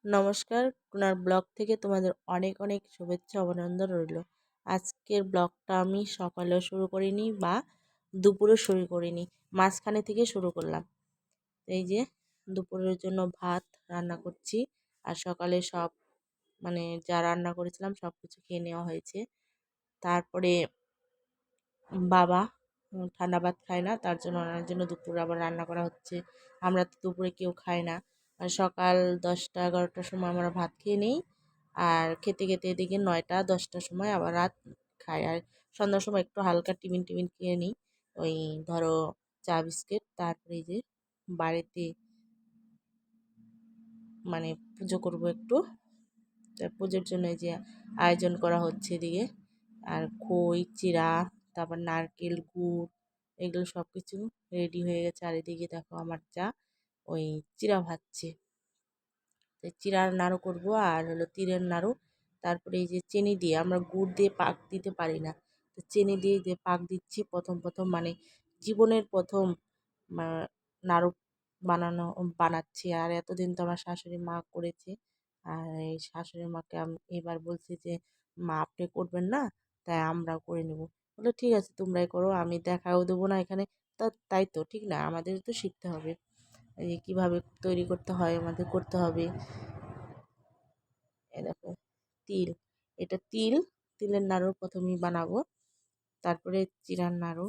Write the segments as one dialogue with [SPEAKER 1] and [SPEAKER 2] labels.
[SPEAKER 1] নমস্কার, কুনার ব্লগ থেকে তোমাদের অনেক অনেক শুভেচ্ছা অভিনন্দন রইল। আজকের ব্লগটা আমি সকালেও শুরু করিনি বা দুপুরেও শুরু করিনি, মাঝখানে থেকে শুরু করলাম। এই যে দুপুরের জন্য ভাত রান্না করছি, আর সকালে সব যা রান্না করেছিলাম সব কিছু খেয়ে নেওয়া হয়েছে। তারপরে বাবা ঠান্ডা ভাত খায় না, তার জন্য ওনার জন্য দুপুরে আবার রান্না করা হচ্ছে। আমরা তো দুপুরে কেউ খাই না, আর সকাল 10টা 11টার সময় আমরা ভাত খেয়ে নিই, আর খেতে খেতে এদিকে 9টা 10টার সময় আবার রাত খাই। আর সন্ধ্যার সময় একটু হালকা টিফিন টিফিন খেয়ে নিই, ওই ধরো চা বিস্কিট। তারপরে এই যে বাড়িতে পুজো করব একটু, তার পুজোর জন্য এই যে আয়োজন করা হচ্ছে এদিকে। আর খই চিড়া, তারপর নারকেল গুড়, এগুলো সব কিছু রেডি হয়ে গেছে। আর এদিকে দেখো আমার চা ওই চিড়া ভাজছে, তো চিড়ার নাড়ু করব আর হলো তিলের নাড়ু। তারপরে এই যে চিনি দিয়ে, আমরা গুড় দিয়ে পাক দিতে পারি না, তো চিনি দিয়ে যে পাক দিচ্ছি প্রথম প্রথম, জীবনের প্রথম নাড়ু বানাচ্ছি। আর এতদিন তো আমার শাশুড়ি মা করেছে, আর এই শাশুড়ি মাকে আমি এবার বলছি যে মা আপনি করবেন না, তাই আমরাও করে নেব। বললো ঠিক আছে তোমরাই করো, আমি দেখাও দেবো না এখানে। তাই তো ঠিক না, আমাদের তো শিখতে হবে, এই কীভাবে তৈরি করতে হয় আমাদের করতে হবে। এ দেখো তিল, এটা তিলের নাড়ু প্রথমেই বানাবো, তারপরে চিড়ার নাড়ু,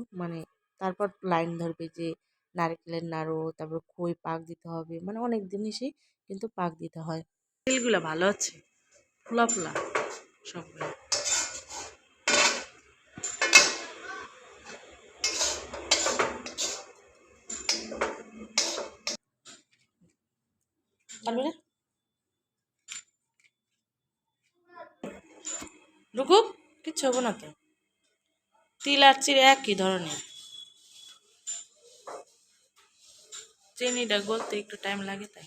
[SPEAKER 1] তারপর লাইন ধরবে যে নারকেলের নাড়ু, তারপর খই পাক দিতে হবে, অনেক জিনিসই কিন্তু পাক দিতে হয়। তিলগুলো ভালো আছে, ফোলা ফোলা সবগুলো। তারপরে রুকুক, কিচ্ছু হবো না তো, তিল আর চিড়ে একই ধরনের, চিনিটা গলতে একটু টাইম লাগে তাই।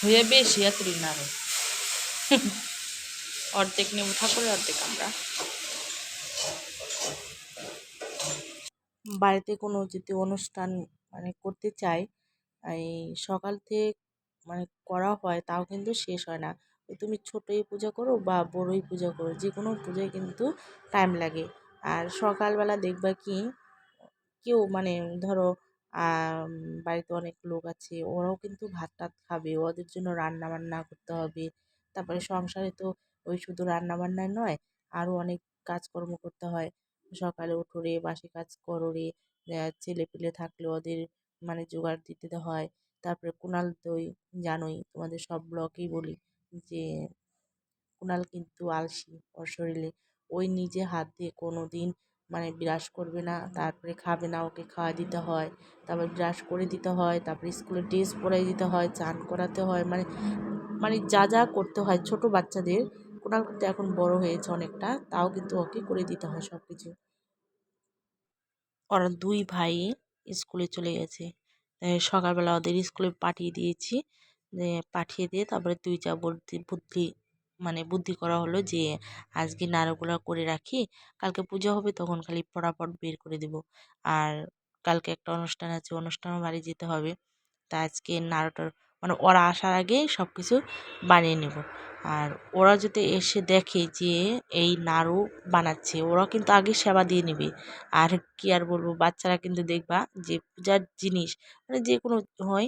[SPEAKER 1] হয়ে বেশি এতই নাড়ু, অর্ধেক নেবো ঠাকুরের, অর্ধেক আমরা। বাড়িতে কোনো যদি অনুষ্ঠান করতে চাই, এই সকাল থেকে করা হয়, তাও কিন্তু শেষ হয় না। ওই তুমি ছোটোই পূজা করো বা বড়োই পূজা করো, যে কোনো পূজায় কিন্তু টাইম লাগে। আর সকালবেলা দেখবা কি কেউ ধরো বাড়িতে অনেক লোক আছে, ওরাও কিন্তু ভাত টাত খাবে, ওদের জন্য রান্না বান্না করতে হবে। তারপরে সংসারে তো ওই শুধু রান্না বান্নায় নয়, আরও অনেক কাজকর্ম করতে হয়। সকালে উঠো রে, বাসি কাজ করো রে, ছেলে পেলে থাকলে ওদের জোগাড় দিতে হয়। তারপরে কুনাল তো জানোই, তোমাদের সব ব্লগেই বলি যে কুনাল কিন্তু আলসি, ওর শরীরে ওই নিজে হাত দিয়ে কোনো দিন ব্রাশ করবে না, তারপরে খাবে না, ওকে খাওয়া দিতে হয়, তারপর ব্রাশ করে দিতে হয়, তারপরে স্কুলের ড্রেস পরাই দিতে হয়, চান করাতে হয়, যা যা করতে হয় ছোট বাচ্চাদের। কুনাল কিন্তু এখন বড় হয়েছে অনেকটা, তাও কিন্তু ওকে করে দিতে হয় সব কিছু। ওরা দুই ভাই স্কুলে চলে গেছে, সকালবেলা ওদের স্কুলে পাঠিয়ে দিয়েছি। পাঠিয়ে দিয়ে তারপরে তুই যা বুদ্ধি বুদ্ধি করা হলো যে আজকে নাড়ুগুলো করে রাখি, কালকে পুজো হবে তখন খালি ফটাফট বের করে দেব। আর কালকে একটা অনুষ্ঠান আছে, অনুষ্ঠানও বাড়ি যেতে হবে, তা আজকে নাড়ুটার ওরা আসার আগে সব কিছু বানিয়ে নেব। আর ওরা যদি এসে দেখে যে এই নাড়ু বানাচ্ছে, ওরা কিন্তু আগে সেবা দিয়ে নেবে। আর কি আর বলবো, বাচ্চারা কিন্তু দেখবা যে পূজার জিনিস যে কোনো হয়,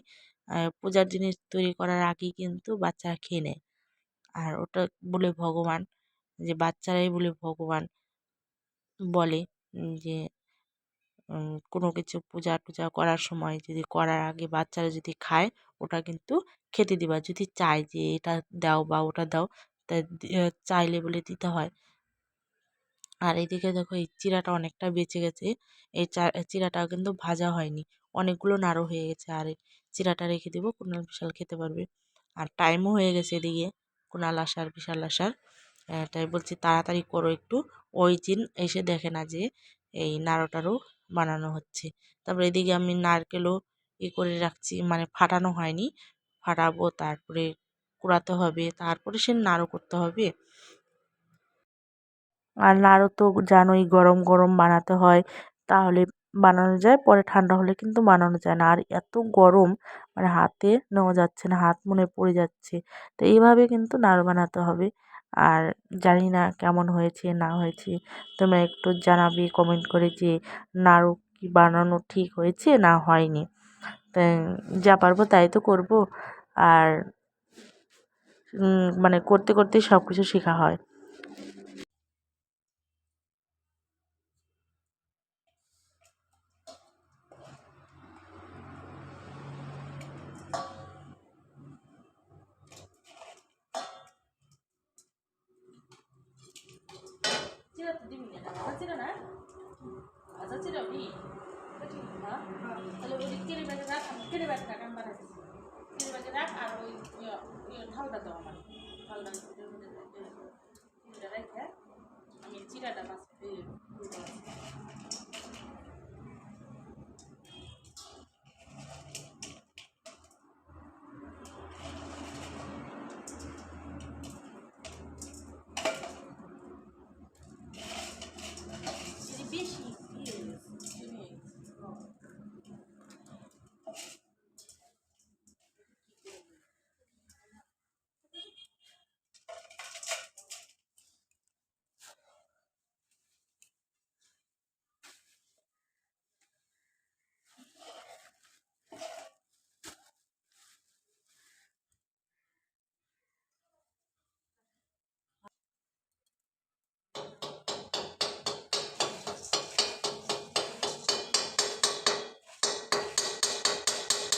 [SPEAKER 1] পূজার জিনিস তৈরি করার আগেই কিন্তু বাচ্চারা খেয়ে নেয়। আর ওটা বলে ভগবান, যে বাচ্চারাই বলে ভগবান বলে, যে কোনো কিছু পূজা টুজা করার সময় যদি করার আগে বাচ্চারা যদি খায়, ওটা কিন্তু খেতে দিবা, যদি চায় যে এটা দাও বা ওটা দাও, তা চাইলে বলে দিতে হয়। আর এদিকে দেখো এই চিড়াটা অনেকটা বেঁচে গেছে, এই চিড়াটাও কিন্তু ভাজা হয়নি, অনেকগুলো নাড়ু হয়ে গেছে। আর এই চিড়াটা রেখে দেবো, কুনাল বিশাল খেতে পারবে। আর টাইমও হয়ে গেছে এদিকে, কুনাল আসার বিশাল আসার, তাই বলছি তাড়াতাড়ি করো একটু। ওই দিন এসে দেখে না যে এই নাড়ুটারও বানানো হচ্ছে। তারপরে এদিকে আমি নারকেলও করে রাখছি, ফাটানো হয়নি, ফাটাবো, তারপরে কুড়াতে হবে, তারপরে সে নাড়ু করতে হবে। আর নাড়ু তো জানোই গরম গরম বানাতে হয়, তাহলে বানানো যায়, পরে ঠান্ডা হলে কিন্তু বানানো যায় না। আর এত গরম মানে হাতে নেওয়া যাচ্ছে না, হাত মনে হয় পুড়ে যাচ্ছে। তো এইভাবে কিন্তু নাড়ু বানাতে হবে। আর জানি না কেমন হয়েছে না হয়েছে, তোমরা একটু জানাবে কমেন্ট করে যে নাড়ু কি বানানো ঠিক হয়েছে না হয়নি। তাই যা পারবো তাই তো করব। আর মানে করতে করতেই সব কিছু শেখা হয়।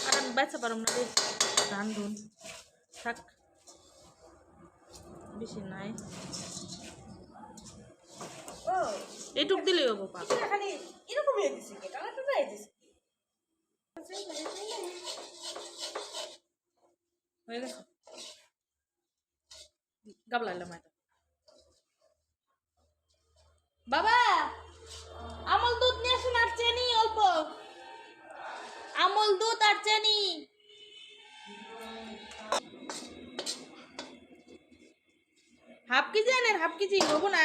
[SPEAKER 1] আর আমি বাচ্চা পারম না রে, রান্ধুন থাক, বেশি নাই, এটুক দিলেই হবো পা।
[SPEAKER 2] খালি এরকম হয়ে গেছে কি কালারটা যাই দিছে
[SPEAKER 1] হয়ে গেছে, গাবলা এলাম এটা। বাবা আমল দুধ নিয়ে আসুন আর চিনি অল্প, আমল দুধ আর চিনি। হাফ কেজি আনেন, হাফ কেজি হবো না।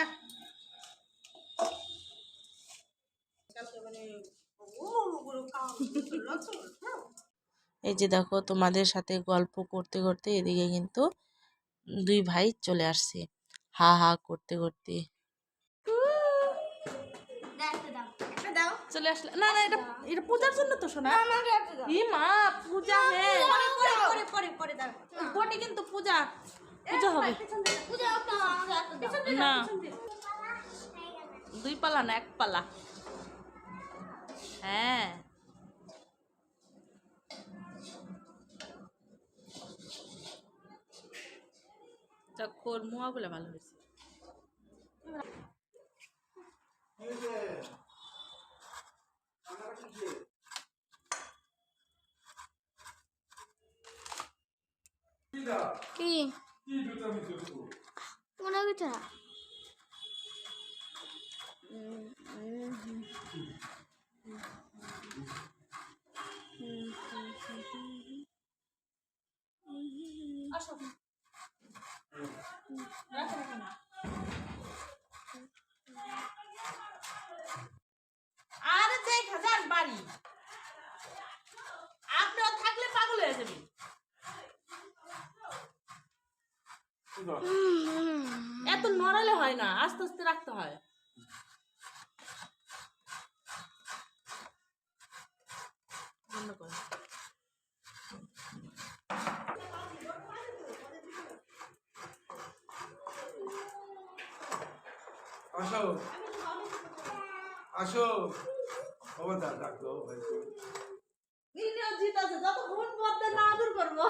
[SPEAKER 1] এই যে দেখো তোমাদের সাথে গল্প করতে করতে এদিকে কিন্তু দুই ভাই চলে আসছে, হা হা করতে করতে চলে আসলে। না না, এটা এটা পূজার জন্য তো শোনা। ই মা পূজা, হ্যাঁ বটে কিন্তু পূজা, পূজা হবে না, দুই পালা না এক পালা। হ্যাঁ খোর মুয়া গুলো ভালো হয়েছে।
[SPEAKER 3] কি মনে হচ্ছে না
[SPEAKER 1] আর দেখ হাজার বাড়ি আপনিও থাকলে পাগল হয়ে যাবেন। এত নড়ালে হয় না, আস্তে আস্তে রাখতে হয়। বন্ধ কর।
[SPEAKER 2] আসো আসো বাবা ডাক দাও ভাই
[SPEAKER 1] জিত আছে, যতক্ষণ পর্দা না দূর করবো।